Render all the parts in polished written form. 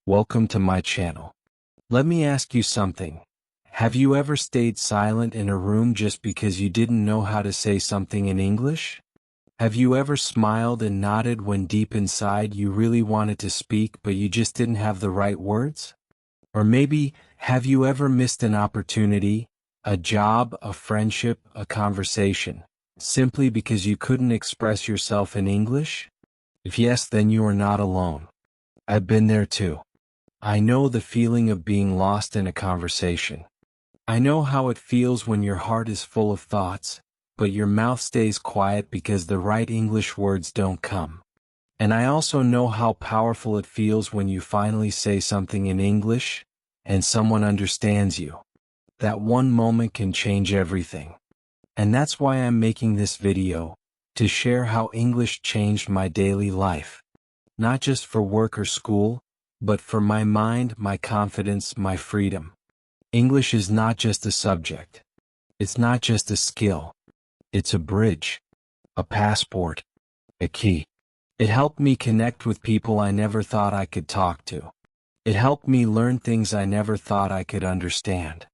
Welcome to my channel. Let me ask you something. Have you ever stayed silent in a room just because you didn't know how to say something in English? Have you ever smiled and nodded when deep inside you really wanted to speak but you just didn't have the right words? Or maybe, have you ever missed an opportunity, a job, a friendship, a conversation, simply because you couldn't express yourself in English? If yes, then you are not alone. I've been there too. I know the feeling of being lost in a conversation. I know how it feels when your heart is full of thoughts, but your mouth stays quiet because the right English words don't come. And I also know how powerful it feels when you finally say something in English, and someone understands you. That one moment can change everything. And that's why I'm making this video, to share how English changed my daily life. Not just for work or school, but for my mind, my confidence, my freedom. English is not just a subject. It's not just a skill. It's a bridge, a passport, a key. It helped me connect with people I never thought I could talk to. It helped me learn things I never thought I could understand.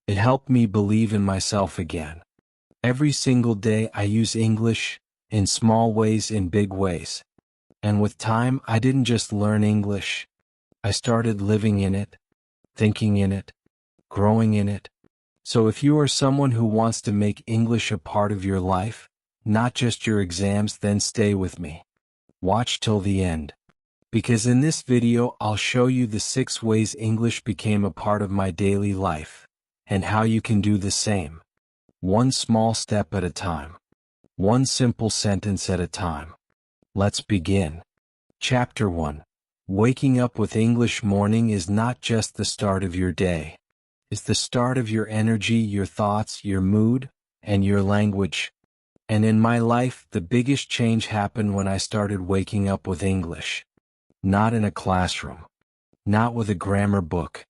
It helped me believe in myself again. Every single day I use English, in small ways, in big ways. And with time, I didn't just learn English. I started living in it, thinking in it, growing in it. So if you are someone who wants to make English a part of your life, not just your exams, then stay with me. Watch till the end. Because in this video I'll show you the 6 ways English became a part of my daily life, and how you can do the same. One small step at a time. One simple sentence at a time. Let's begin. Chapter 1. Waking up with English morning is not just the start of your day. It's the start of your energy, your thoughts, your mood, and your language. And in my life, the biggest change happened when I started waking up with English. Not in a classroom. Not with a grammar book.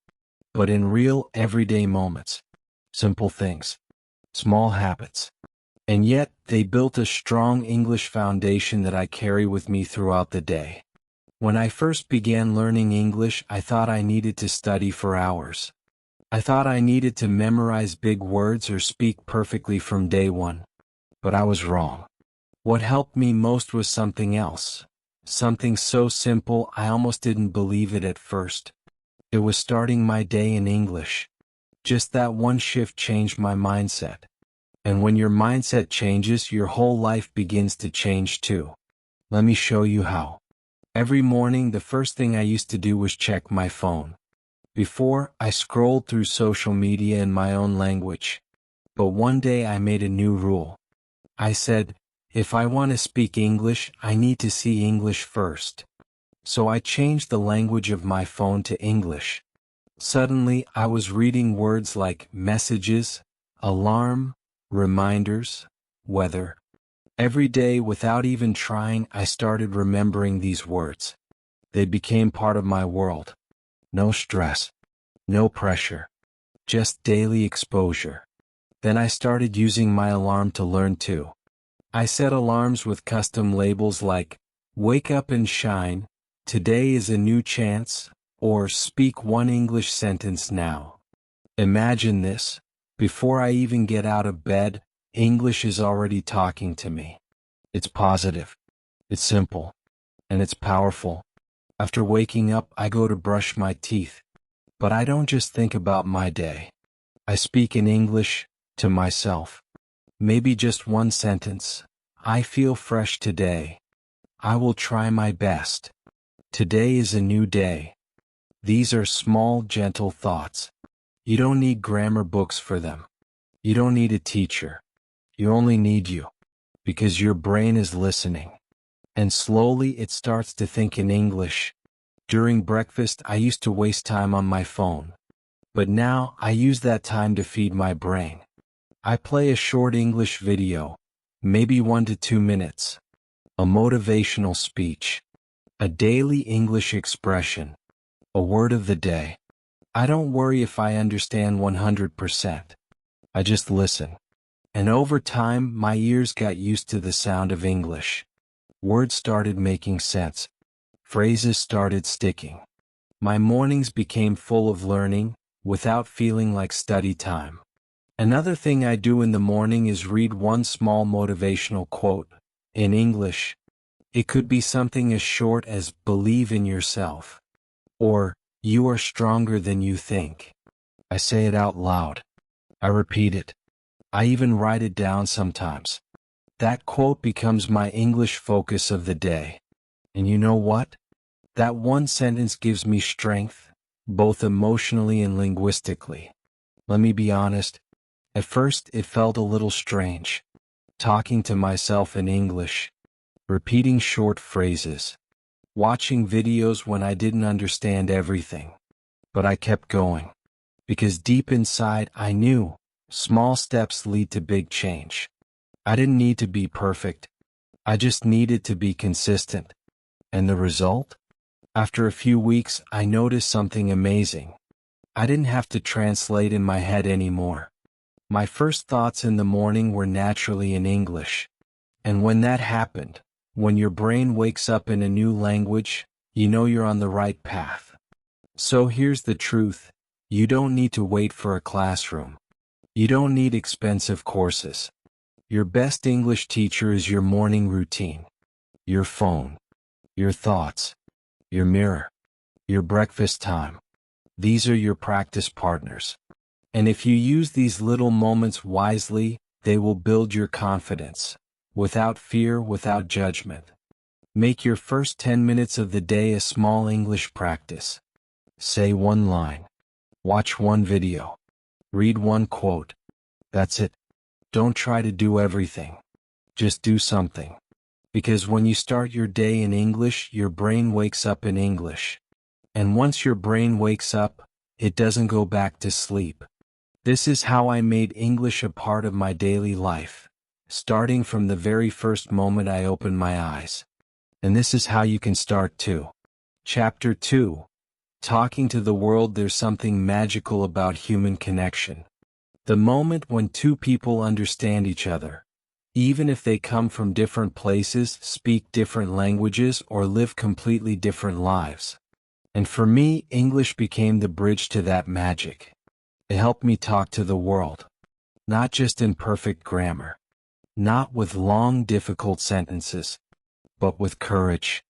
But in real, everyday moments. Simple things. Small habits. And yet, they built a strong English foundation that I carry with me throughout the day. When I first began learning English, I thought I needed to study for hours. I thought I needed to memorize big words or speak perfectly from day one. But I was wrong. What helped me most was something else. Something so simple I almost didn't believe it at first. It was starting my day in English. Just that one shift changed my mindset. And when your mindset changes, your whole life begins to change too. Let me show you how. Every morning, the first thing I used to do was check my phone. Before, I scrolled through social media in my own language. But one day I made a new rule. I said, if I want to speak English, I need to see English first. So I changed the language of my phone to English. Suddenly, I was reading words like messages, alarm, reminders, weather. Every day, without even trying, I started remembering these words. They became part of my world. No stress. No pressure. Just daily exposure. Then I started using my alarm to learn too. I set alarms with custom labels like, wake up and shine, today is a new chance, or speak one English sentence now. Imagine this. Before I even get out of bed, English is already talking to me. It's positive. It's simple. And it's powerful. After waking up, I go to brush my teeth. But I don't just think about my day. I speak in English, to myself. Maybe just one sentence. I feel fresh today. I will try my best. Today is a new day. These are small, gentle thoughts. You don't need grammar books for them. You don't need a teacher. You only need you. Because your brain is listening. And slowly it starts to think in English. During breakfast, I used to waste time on my phone. But now, I use that time to feed my brain. I play a short English video, maybe 1 to 2 minutes. A motivational speech. A daily English expression. A word of the day. I don't worry if I understand 100%. I just listen. And over time, my ears got used to the sound of English. Words started making sense. Phrases started sticking. My mornings became full of learning, without feeling like study time. Another thing I do in the morning is read one small motivational quote. In English, it could be something as short as "believe in yourself," or "you are stronger than you think." I say it out loud. I repeat it. I even write it down sometimes. That quote becomes my English focus of the day. And you know what? That one sentence gives me strength, both emotionally and linguistically. Let me be honest. At first, it felt a little strange. Talking to myself in English, repeating short phrases, watching videos when I didn't understand everything. But I kept going. Because deep inside, I knew small steps lead to big change. I didn't need to be perfect. I just needed to be consistent. And the result? After a few weeks, I noticed something amazing. I didn't have to translate in my head anymore. My first thoughts in the morning were naturally in English. And when that happened, when your brain wakes up in a new language, you know you're on the right path. So here's the truth. You don't need to wait for a classroom. You don't need expensive courses. Your best English teacher is your morning routine. Your phone. Your thoughts. Your mirror. Your breakfast time. These are your practice partners. And if you use these little moments wisely, they will build your confidence. Without fear, without judgment. Make your first 10 minutes of the day a small English practice. Say one line. Watch one video. Read one quote. That's it. Don't try to do everything. Just do something. Because when you start your day in English, your brain wakes up in English. And once your brain wakes up, it doesn't go back to sleep. This is how I made English a part of my daily life, starting from the very first moment I opened my eyes. And this is how you can start too. Chapter 2. Talking to the world. There's something magical about human connection. The moment when two people understand each other, even if they come from different places, speak different languages, or live completely different lives. And for me, English became the bridge to that magic. It helped me talk to the world. Not just in perfect grammar. Not with long, difficult sentences. But with courage.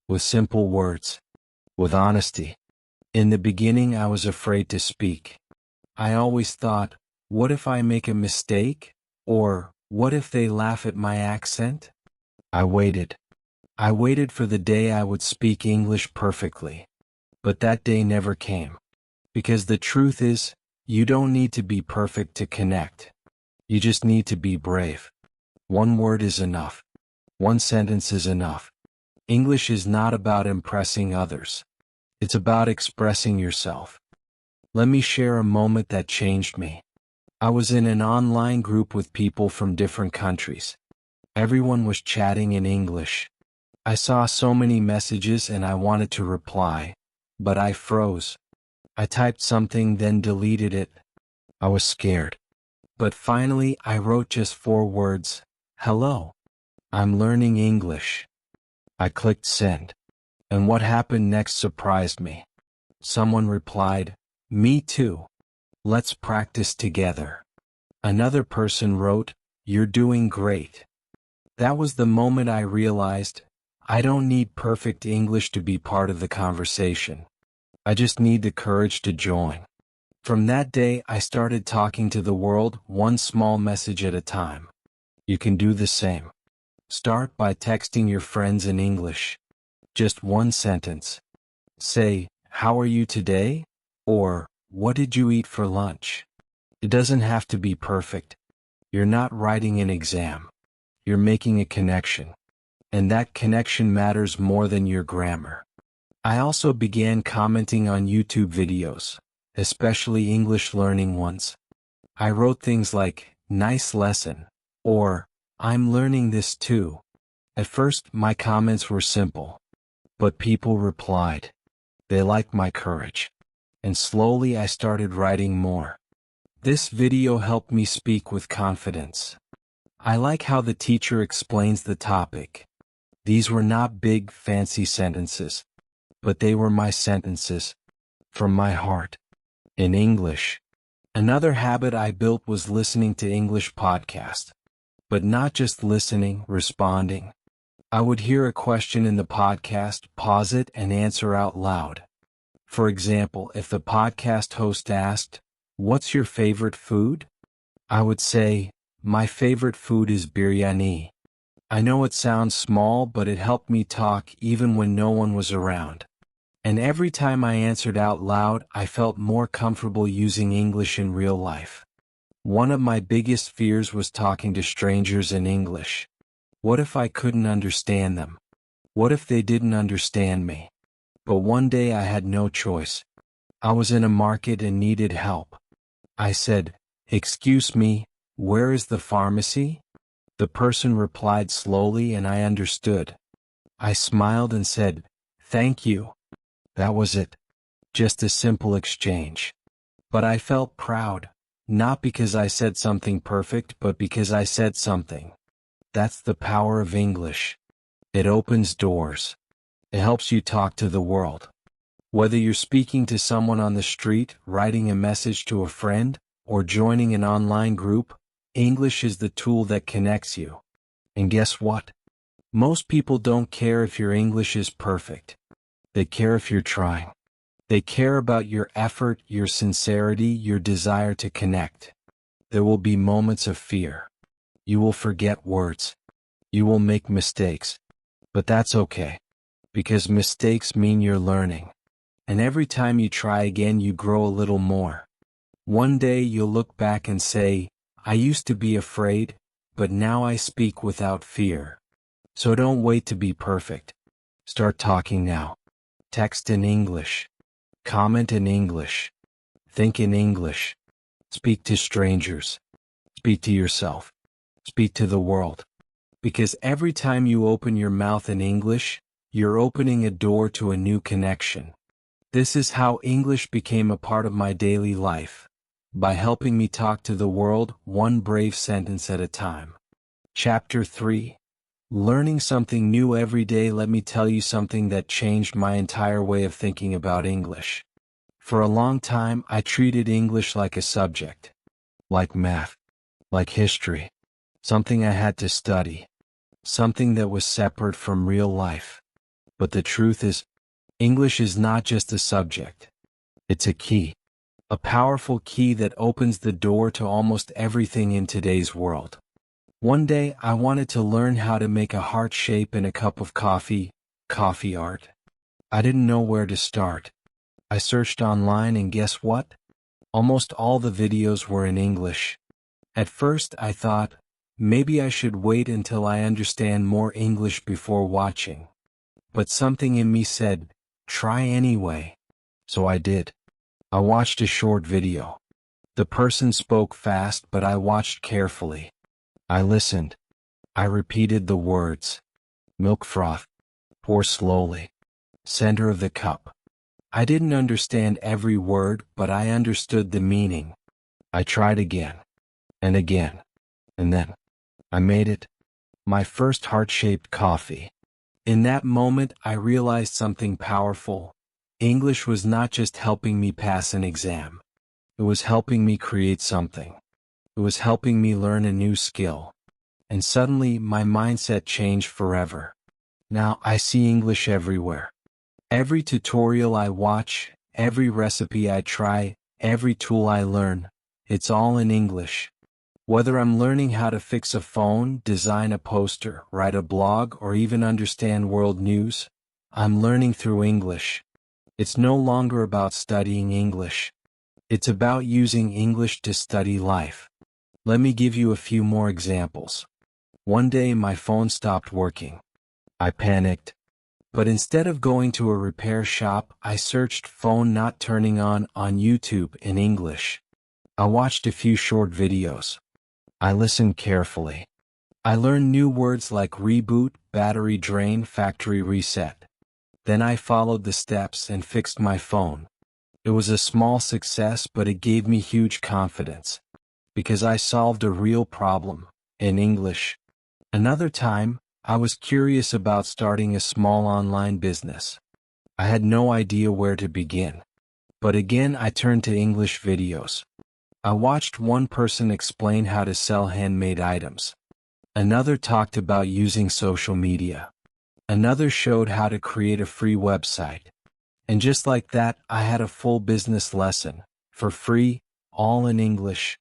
With simple words. With honesty. In the beginning, I was afraid to speak. I always thought, what if I make a mistake? Or, what if they laugh at my accent? I waited. I waited for the day I would speak English perfectly. But that day never came. Because the truth is, you don't need to be perfect to connect. You just need to be brave. One word is enough. One sentence is enough. English is not about impressing others. It's about expressing yourself. Let me share a moment that changed me. I was in an online group with people from different countries. Everyone was chatting in English. I saw so many messages and I wanted to reply, but I froze. I typed something, then deleted it. I was scared. But finally, I wrote just 4 words. Hello. I'm learning English. I clicked send. And what happened next surprised me. Someone replied, me too. Let's practice together. Another person wrote, you're doing great. That was the moment I realized, I don't need perfect English to be part of the conversation. I just need the courage to join. From that day, I started talking to the world, one small message at a time. You can do the same. Start by texting your friends in English. Just one sentence. Say, how are you today? Or, what did you eat for lunch? It doesn't have to be perfect. You're not writing an exam. You're making a connection. And that connection matters more than your grammar. I also began commenting on YouTube videos, especially English learning ones. I wrote things like, nice lesson, or, I'm learning this too. At first, my comments were simple. But people replied. They liked my courage. And slowly I started writing more. This video helped me speak with confidence. I like how the teacher explains the topic. These were not big, fancy sentences. But they were my sentences, from my heart, in English. Another habit I built was listening to English podcasts. But not just listening, responding. I would hear a question in the podcast, pause it, and answer out loud. For example, if the podcast host asked, "What's your favorite food?" I would say, "My favorite food is biryani." I know it sounds small, but it helped me talk even when no one was around. And every time I answered out loud, I felt more comfortable using English in real life. One of my biggest fears was talking to strangers in English. What if I couldn't understand them? What if they didn't understand me? But one day I had no choice. I was in a market and needed help. I said, "Excuse me, where is the pharmacy?" The person replied slowly and I understood. I smiled and said, "Thank you." That was it. Just a simple exchange. But I felt proud, not because I said something perfect, but because I said something. That's the power of English. It opens doors. It helps you talk to the world. Whether you're speaking to someone on the street, writing a message to a friend, or joining an online group, English is the tool that connects you. And guess what? Most people don't care if your English is perfect. They care if you're trying. They care about your effort, your sincerity, your desire to connect. There will be moments of fear. You will forget words. You will make mistakes. But that's okay. Because mistakes mean you're learning. And every time you try again, you grow a little more. One day you'll look back and say, "I used to be afraid, but now I speak without fear." So don't wait to be perfect. Start talking now. Text in English. Comment in English. Think in English. Speak to strangers. Speak to yourself. Speak to the world. Because every time you open your mouth in English, you're opening a door to a new connection. This is how English became a part of my daily life, by helping me talk to the world one brave sentence at a time. Chapter 3. Learning something new every day. Let me tell you something that changed my entire way of thinking about English. For a long time, I treated English like a subject. Like math. Like history. Something I had to study. Something that was separate from real life. But the truth is, English is not just a subject. It's a key. A powerful key that opens the door to almost everything in today's world. One day, I wanted to learn how to make a heart shape in a cup of coffee art. I didn't know where to start. I searched online and guess what? Almost all the videos were in English. At first, I thought, maybe I should wait until I understand more English before watching. But something in me said, try anyway. So I did. I watched a short video. The person spoke fast, but I watched carefully. I listened. I repeated the words. Milk froth. Pour slowly. Center of the cup. I didn't understand every word, but I understood the meaning. I tried again. And again. And then. I made it. My first heart-shaped coffee. In that moment, I realized something powerful. English was not just helping me pass an exam. It was helping me create something. It was helping me learn a new skill. And suddenly, my mindset changed forever. Now, I see English everywhere. Every tutorial I watch, every recipe I try, every tool I learn, it's all in English. Whether I'm learning how to fix a phone, design a poster, write a blog, or even understand world news, I'm learning through English. It's no longer about studying English. It's about using English to study life. Let me give you a few more examples. One day my phone stopped working. I panicked. But instead of going to a repair shop, I searched phone not turning on YouTube in English. I watched a few short videos. I listened carefully. I learned new words like reboot, battery drain, factory reset. Then I followed the steps and fixed my phone. It was a small success, but it gave me huge confidence. Because I solved a real problem, in English. Another time, I was curious about starting a small online business. I had no idea where to begin. But again, I turned to English videos. I watched one person explain how to sell handmade items. Another talked about using social media. Another showed how to create a free website. And just like that, I had a full business lesson, for free, all in English.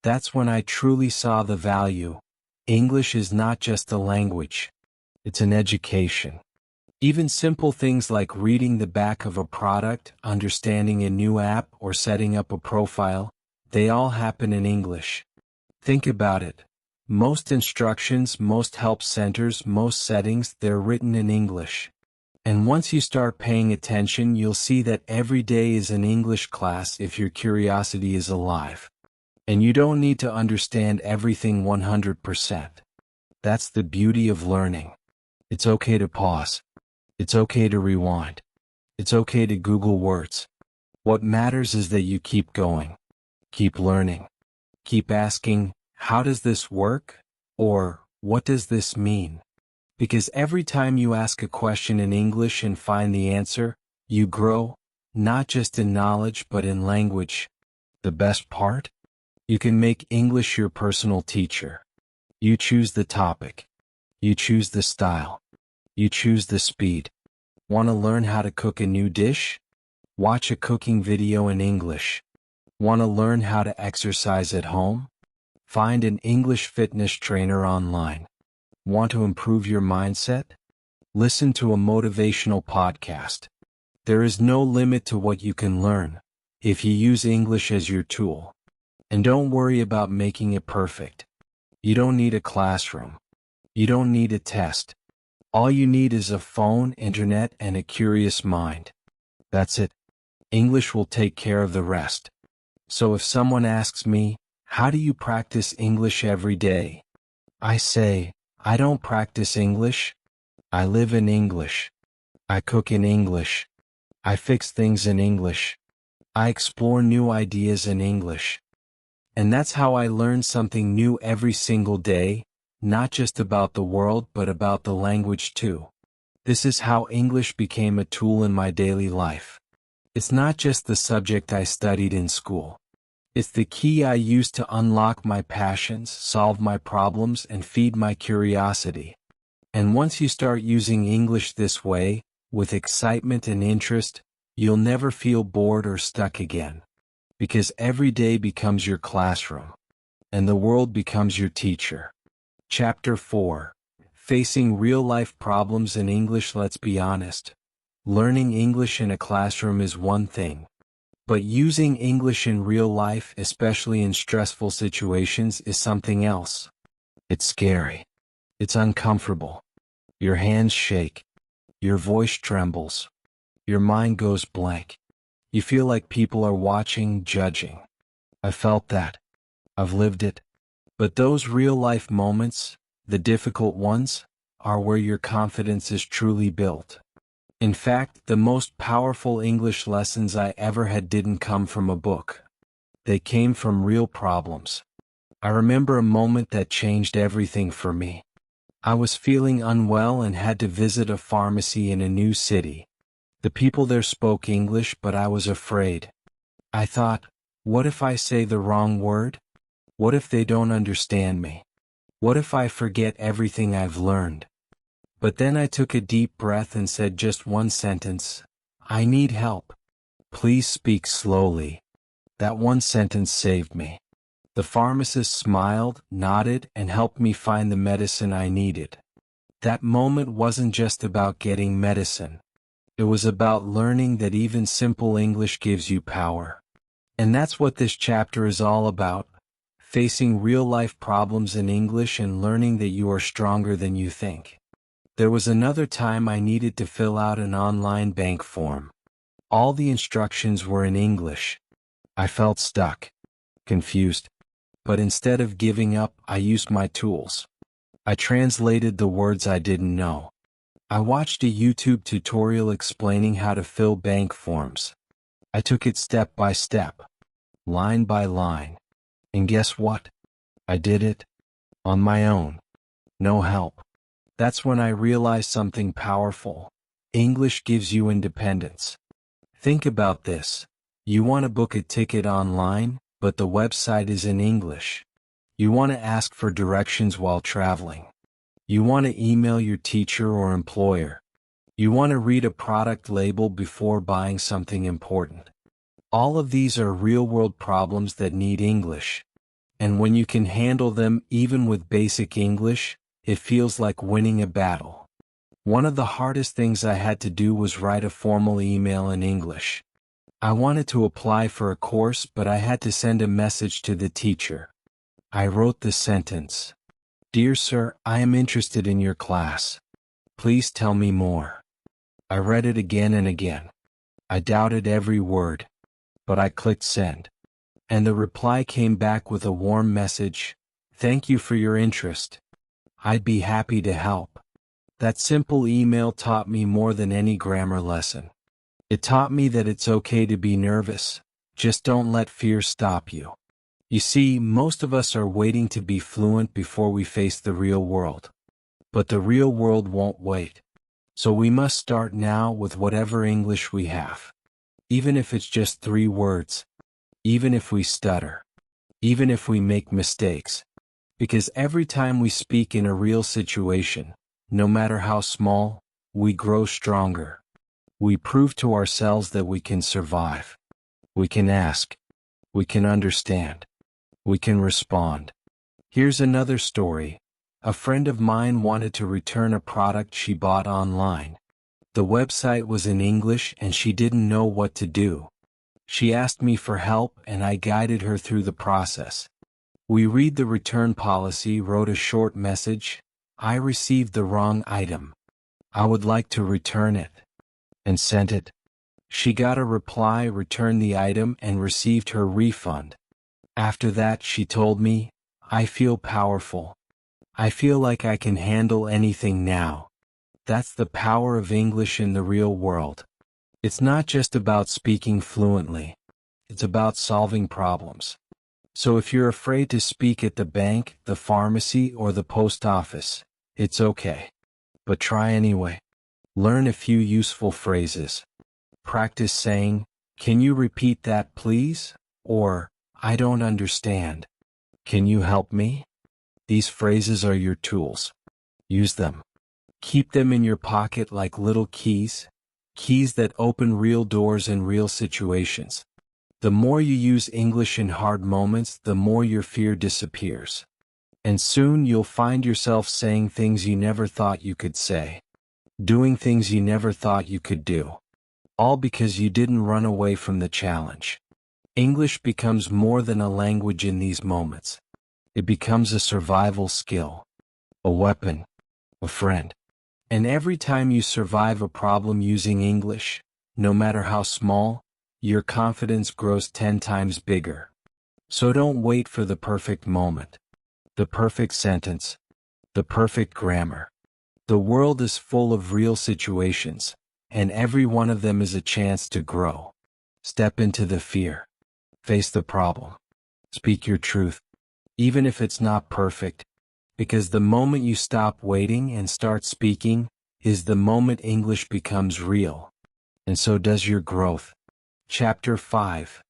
That's when I truly saw the value. English is not just a language. It's an education. Even simple things like reading the back of a product, understanding a new app, or setting up a profile, they all happen in English. Think about it. Most instructions, most help centers, most settings, they're written in English. And once you start paying attention, you'll see that every day is an English class if your curiosity is alive. And you don't need to understand everything 100%. That's the beauty of learning. It's okay to pause. It's okay to rewind. It's okay to Google words. What matters is that you keep going. Keep learning. Keep asking, how does this work? Or, what does this mean? Because every time you ask a question in English and find the answer, you grow, not just in knowledge but in language. The best part? You can make English your personal teacher. You choose the topic. You choose the style. You choose the speed. Want to learn how to cook a new dish? Watch a cooking video in English. Want to learn how to exercise at home? Find an English fitness trainer online. Want to improve your mindset? Listen to a motivational podcast. There is no limit to what you can learn if you use English as your tool. And don't worry about making it perfect. You don't need a classroom. You don't need a test. All you need is a phone, internet, and a curious mind. That's it. English will take care of the rest. So if someone asks me, how do you practice English every day? I say, I don't practice English. I live in English. I cook in English. I fix things in English. I explore new ideas in English. And that's how I learn something new every single day, not just about the world but about the language too. This is how English became a tool in my daily life. It's not just the subject I studied in school. It's the key I use to unlock my passions, solve my problems, and feed my curiosity. And once you start using English this way, with excitement and interest, you'll never feel bored or stuck again. Because every day becomes your classroom. And the world becomes your teacher. Chapter 4. Facing real-life problems in English. Let's be honest. Learning English in a classroom is one thing. But using English in real life, especially in stressful situations, is something else. It's scary. It's uncomfortable. Your hands shake. Your voice trembles. Your mind goes blank. You feel like people are watching, judging. I felt that. I've lived it. But those real-life moments, the difficult ones, are where your confidence is truly built. In fact, the most powerful English lessons I ever had didn't come from a book. They came from real problems. I remember a moment that changed everything for me. I was feeling unwell and had to visit a pharmacy in a new city. The people there spoke English, but I was afraid. I thought, what if I say the wrong word? What if they don't understand me? What if I forget everything I've learned? But then I took a deep breath and said just one sentence, I need help. Please speak slowly. That one sentence saved me. The pharmacist smiled, nodded, and helped me find the medicine I needed. That moment wasn't just about getting medicine. It was about learning that even simple English gives you power. And that's what this chapter is all about. Facing real-life problems in English and learning that you are stronger than you think. There was another time I needed to fill out an online bank form. All the instructions were in English. I felt stuck, confused. But instead of giving up, I used my tools. I translated the words I didn't know. I watched a YouTube tutorial explaining how to fill bank forms. I took it step by step, line by line. And guess what? I did it on my own. No help. That's when I realized something powerful. English gives you independence. Think about this. You want to book a ticket online, but the website is in English. You want to ask for directions while traveling. You want to email your teacher or employer. You want to read a product label before buying something important. All of these are real-world problems that need English. And when you can handle them even with basic English, it feels like winning a battle. One of the hardest things I had to do was write a formal email in English. I wanted to apply for a course, but I had to send a message to the teacher. I wrote this sentence. Dear sir, I am interested in your class. Please tell me more. I read it again and again. I doubted every word, but I clicked send. And the reply came back with a warm message. Thank you for your interest. I'd be happy to help. That simple email taught me more than any grammar lesson. It taught me that it's okay to be nervous. Just don't let fear stop you. You see, most of us are waiting to be fluent before we face the real world. But the real world won't wait. So we must start now with whatever English we have. Even if it's just 3 words. Even if we stutter. Even if we make mistakes. Because every time we speak in a real situation, no matter how small, we grow stronger. We prove to ourselves that we can survive. We can ask. We can understand. We can respond. Here's another story. A friend of mine wanted to return a product she bought online. The website was in English and she didn't know what to do. She asked me for help and I guided her through the process. We read the return policy, wrote a short message. I received the wrong item. I would like to return it. And sent it. She got a reply, returned the item, and received her refund. After that, she told me, I feel powerful. I feel like I can handle anything now. That's the power of English in the real world. It's not just about speaking fluently. It's about solving problems. So if you're afraid to speak at the bank, the pharmacy, or the post office, it's okay. But try anyway. Learn a few useful phrases. Practice saying, can you repeat that please? Or, I don't understand. Can you help me? These phrases are your tools. Use them. Keep them in your pocket like little keys, keys that open real doors in real situations. The more you use English in hard moments, the more your fear disappears. And soon you'll find yourself saying things you never thought you could say. Doing things you never thought you could do. All because you didn't run away from the challenge. English becomes more than a language in these moments. It becomes a survival skill. A weapon. A friend. And every time you survive a problem using English, no matter how small, your confidence grows 10 times bigger. So don't wait for the perfect moment. The perfect sentence. The perfect grammar. The world is full of real situations, and every one of them is a chance to grow. Step into the fear. Face the problem. Speak your truth. Even if it's not perfect, because the moment you stop waiting and start speaking is the moment English becomes real. And so does your growth. Chapter 5.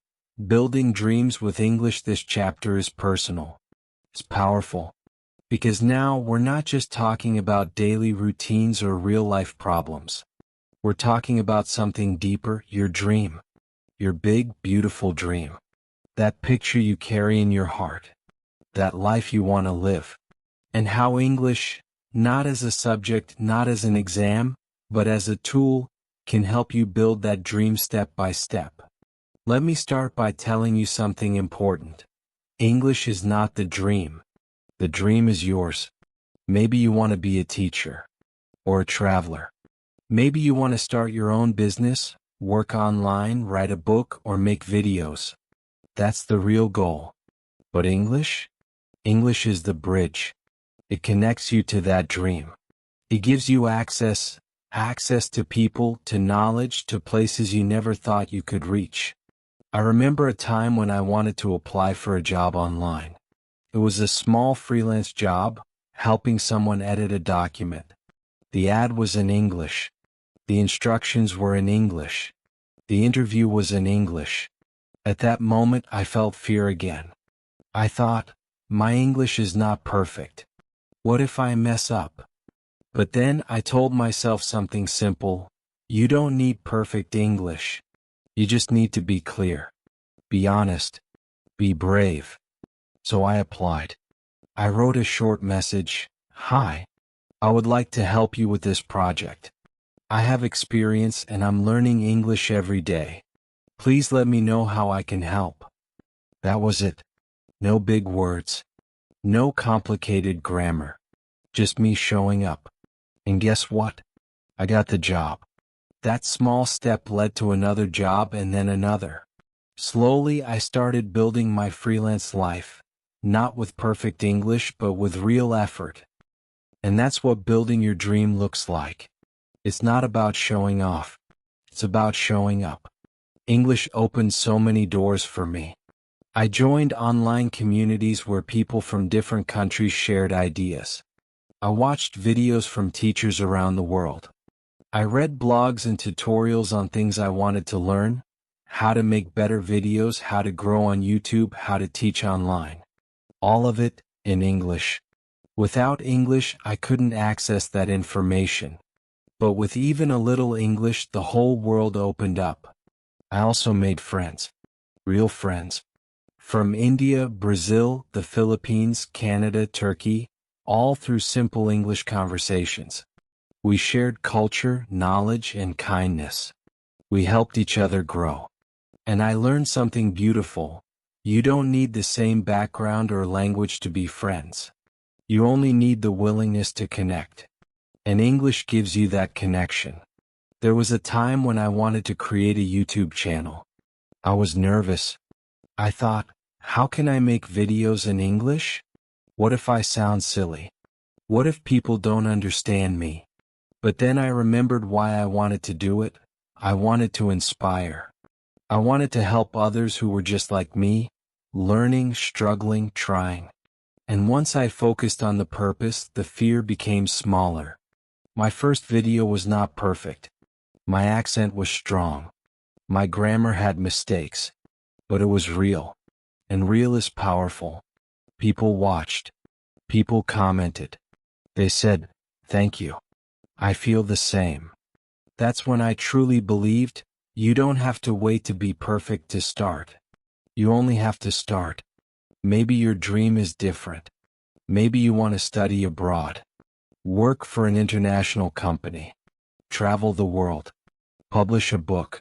Building Dreams with English. This chapter is personal. It's powerful. Because now we're not just talking about daily routines or real-life problems. We're talking about something deeper, your dream. Your big, beautiful dream. That picture you carry in your heart. That life you want to live. And how English, not as a subject, not as an exam, but as a tool, can help you build that dream step by step. Let me start by telling you something important. English is not the dream. The dream is yours. Maybe you want to be a teacher. Or a traveler. Maybe you want to start your own business, work online, write a book, or make videos. That's the real goal. But English? English is the bridge. It connects you to that dream. It gives you access to people, to knowledge, to places you never thought you could reach. I remember a time when I wanted to apply for a job online. It was a small freelance job, helping someone edit a document. The ad was in English. The instructions were in English. The interview was in English. At that moment I felt fear again. I thought, my English is not perfect. What if I mess up? But then I told myself something simple. You don't need perfect English. You just need to be clear. Be honest. Be brave. So I applied. I wrote a short message. Hi. I would like to help you with this project. I have experience and I'm learning English every day. Please let me know how I can help. That was it. No big words. No complicated grammar. Just me showing up. And guess what? I got the job. That small step led to another job and then another. Slowly I started building my freelance life, not with perfect English but with real effort. And that's what building your dream looks like. It's not about showing off. It's about showing up. English opened so many doors for me. I joined online communities where people from different countries shared ideas. I watched videos from teachers around the world. I read blogs and tutorials on things I wanted to learn, how to make better videos, how to grow on YouTube, how to teach online. All of it in English. Without English, I couldn't access that information. But with even a little English, the whole world opened up. I also made friends. Real friends. From India, Brazil, the Philippines, Canada, Turkey, all through simple English conversations. We shared culture, knowledge, and kindness. We helped each other grow. And I learned something beautiful. You don't need the same background or language to be friends. You only need the willingness to connect. And English gives you that connection. There was a time when I wanted to create a YouTube channel. I was nervous. I thought, how can I make videos in English? What if I sound silly? What if people don't understand me? But then I remembered why I wanted to do it. I wanted to inspire. I wanted to help others who were just like me, learning, struggling, trying. And once I focused on the purpose, the fear became smaller. My first video was not perfect. My accent was strong. My grammar had mistakes. But it was real. And real is powerful. People watched. People commented. They said, thank you. I feel the same. That's when I truly believed, you don't have to wait to be perfect to start. You only have to start. Maybe your dream is different. Maybe you want to study abroad. Work for an international company. Travel the world. Publish a book.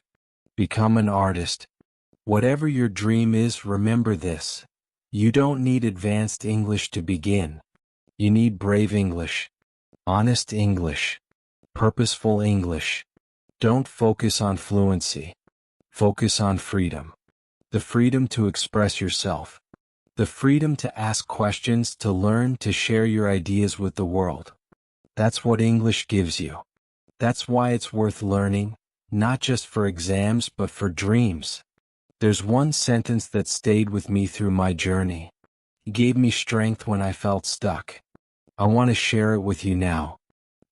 Become an artist. Whatever your dream is, remember this. You don't need advanced English to begin. You need brave English. Honest English. Purposeful English. Don't focus on fluency. Focus on freedom. The freedom to express yourself. The freedom to ask questions, to learn, to share your ideas with the world. That's what English gives you. That's why it's worth learning, not just for exams but for dreams. There's one sentence that stayed with me through my journey. It gave me strength when I felt stuck. I want to share it with you now.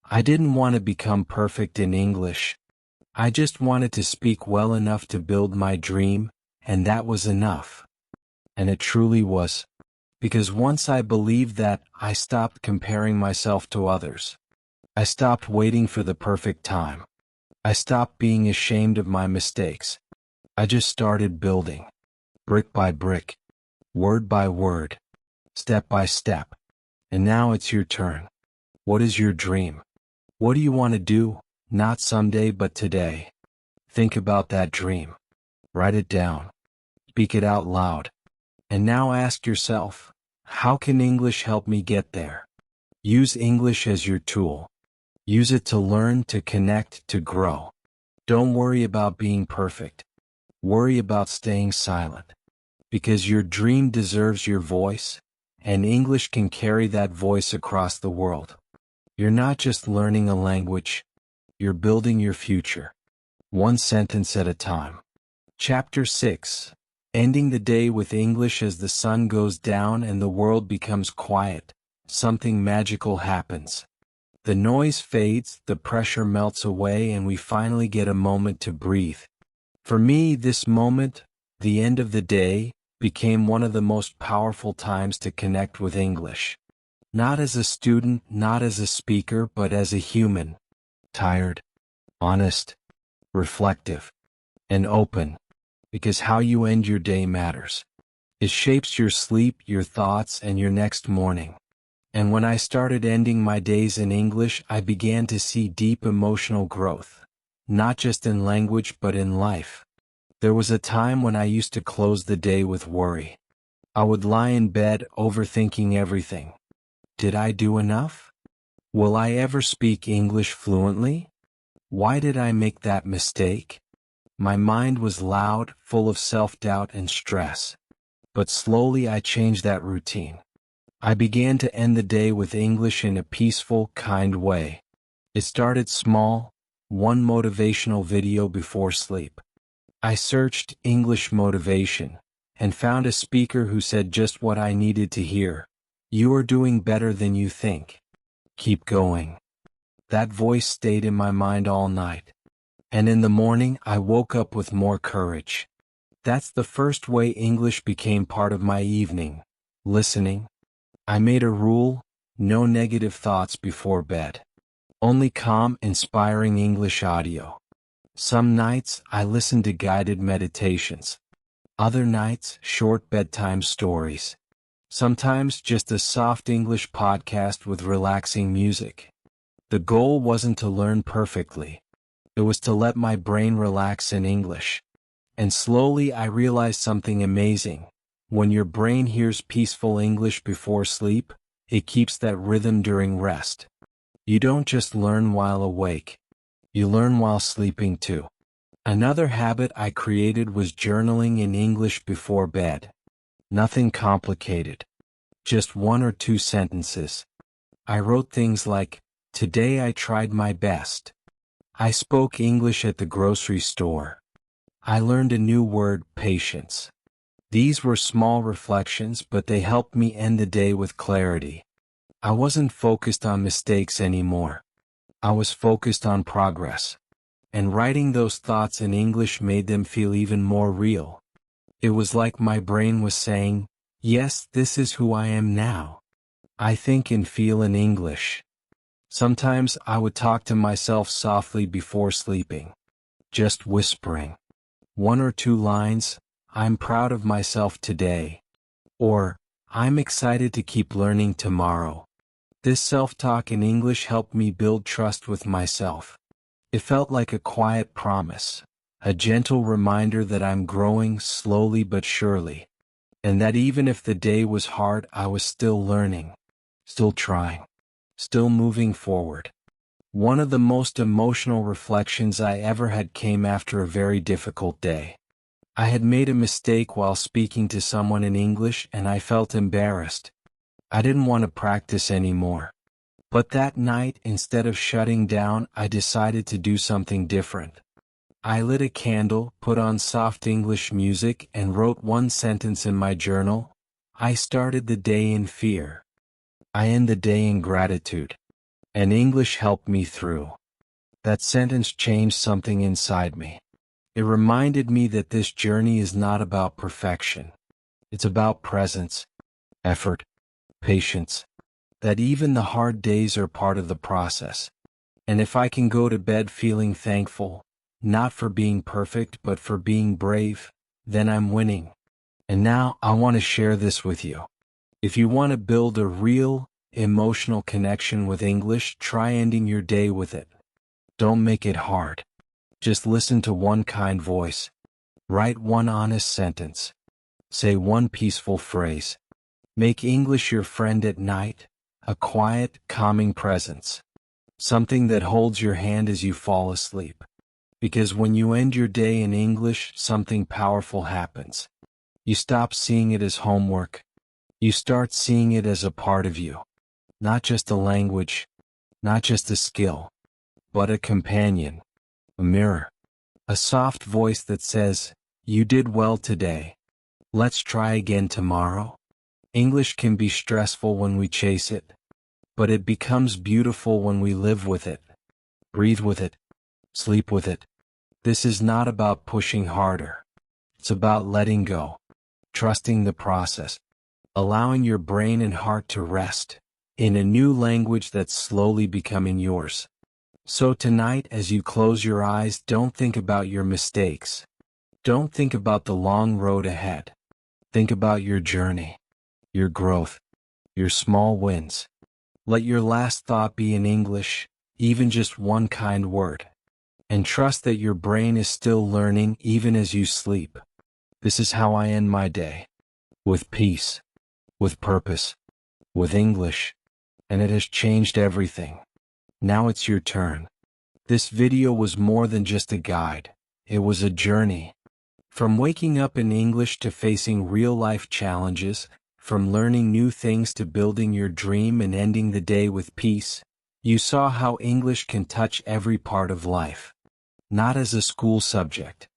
I didn't want to become perfect in English. I just wanted to speak well enough to build my dream, and that was enough. And it truly was. Because once I believed that, I stopped comparing myself to others. I stopped waiting for the perfect time. I stopped being ashamed of my mistakes. I just started building. Brick by brick. Word by word. Step by step. And now it's your turn. What is your dream? What do you want to do? Not someday but today. Think about that dream. Write it down. Speak it out loud. And now ask yourself, how can English help me get there? Use English as your tool. Use it to learn, to connect, to grow. Don't worry about being perfect. Worry about staying silent. Because your dream deserves your voice, and English can carry that voice across the world. You're not just learning a language, you're building your future. One sentence at a time. Chapter 6. Ending the day with English. As the sun goes down and the world becomes quiet, something magical happens. The noise fades, the pressure melts away, and we finally get a moment to breathe. For me, this moment, the end of the day, became one of the most powerful times to connect with English. Not as a student, not as a speaker, but as a human. Tired, honest, reflective, and open. Because how you end your day matters. It shapes your sleep, your thoughts, and your next morning. And when I started ending my days in English, I began to see deep emotional growth. Not just in language, but in life. There was a time when I used to close the day with worry. I would lie in bed overthinking everything. Did I do enough? Will I ever speak English fluently? Why did I make that mistake? My mind was loud, full of self-doubt and stress. But slowly I changed that routine. I began to end the day with English in a peaceful, kind way. It started small, one motivational video before sleep. I searched English motivation and found a speaker who said just what I needed to hear. You are doing better than you think. Keep going. That voice stayed in my mind all night. And in the morning, I woke up with more courage. That's the first way English became part of my evening. Listening. I made a rule: no negative thoughts before bed. Only calm, inspiring English audio. Some nights, I listened to guided meditations. Other nights, short bedtime stories. Sometimes just a soft English podcast with relaxing music. The goal wasn't to learn perfectly. It was to let my brain relax in English. And slowly I realized something amazing. When your brain hears peaceful English before sleep, it keeps that rhythm during rest. You don't just learn while awake. You learn while sleeping too. Another habit I created was journaling in English before bed. Nothing complicated. Just 1 or 2 sentences. I wrote things like, "Today I tried my best. I spoke English at the grocery store. I learned a new word, patience." These were small reflections, but they helped me end the day with clarity. I wasn't focused on mistakes anymore. I was focused on progress. And writing those thoughts in English made them feel even more real. It was like my brain was saying, yes, this is who I am now. I think and feel in English. Sometimes I would talk to myself softly before sleeping. Just whispering. 1 or 2 lines, "I'm proud of myself today." Or, "I'm excited to keep learning tomorrow." This self-talk in English helped me build trust with myself. It felt like a quiet promise, a gentle reminder that I'm growing slowly but surely, and that even if the day was hard, I was still learning, still trying, still moving forward. One of the most emotional reflections I ever had came after a very difficult day. I had made a mistake while speaking to someone in English and I felt embarrassed. I didn't want to practice anymore. But that night, instead of shutting down, I decided to do something different. I lit a candle, put on soft English music, and wrote 1 sentence in my journal. I started the day in fear. I end the day in gratitude. And English helped me through. That sentence changed something inside me. It reminded me that this journey is not about perfection. It's about presence, effort, patience. That even the hard days are part of the process. And if I can go to bed feeling thankful, not for being perfect but for being brave, then I'm winning. And now I want to share this with you. If you want to build a real, emotional connection with English, try ending your day with it. Don't make it hard. Just listen to one kind voice. Write 1 honest sentence. Say 1 peaceful phrase. Make English your friend at night. A quiet, calming presence. Something that holds your hand as you fall asleep. Because when you end your day in English, something powerful happens. You stop seeing it as homework. You start seeing it as a part of you. Not just a language, not just a skill, but a companion, a mirror, a soft voice that says, "You did well today. Let's try again tomorrow." English can be stressful when we chase it, but it becomes beautiful when we live with it, breathe with it, sleep with it. This is not about pushing harder. It's about letting go, trusting the process, allowing your brain and heart to rest in a new language that's slowly becoming yours. So tonight, as you close your eyes, don't think about your mistakes. Don't think about the long road ahead. Think about your journey, your growth, your small wins. Let your last thought be in English, even just one kind word. And trust that your brain is still learning even as you sleep. This is how I end my day. With peace, with purpose, with English. And it has changed everything. Now it's your turn. This video was more than just a guide. It was a journey. From waking up in English to facing real-life challenges, from learning new things to building your dream and ending the day with peace, you saw how English can touch every part of life. Not as a school subject,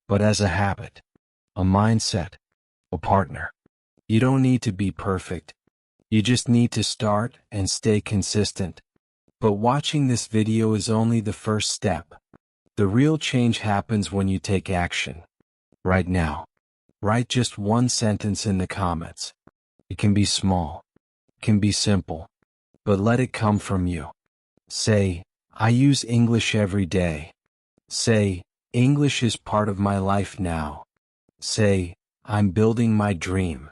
but as a habit, a mindset, a partner. You don't need to be perfect. You just need to start and stay consistent. But watching this video is only the first step. The real change happens when you take action. Right now. Write just one sentence in the comments. It can be small. It can be simple. But let it come from you. Say, I use English every day. Say, English is part of my life now. Say, I'm building my dream.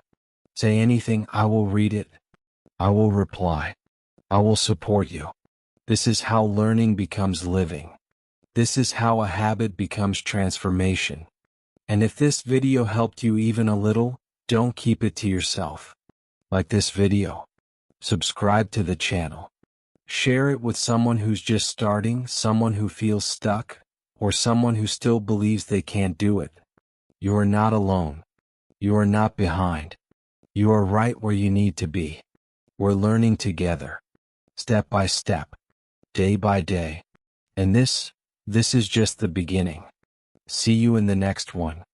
Say anything, I will read it. I will reply. I will support you. This is how learning becomes living. This is how a habit becomes transformation. And if this video helped you even a little, don't keep it to yourself. Like this video. Subscribe to the channel. Share it with someone who's just starting, someone who feels stuck, or someone who still believes they can't do it. You are not alone. You are not behind. You are right where you need to be. We're learning together. Step by step. Day by day. And this is just the beginning. See you in the next one.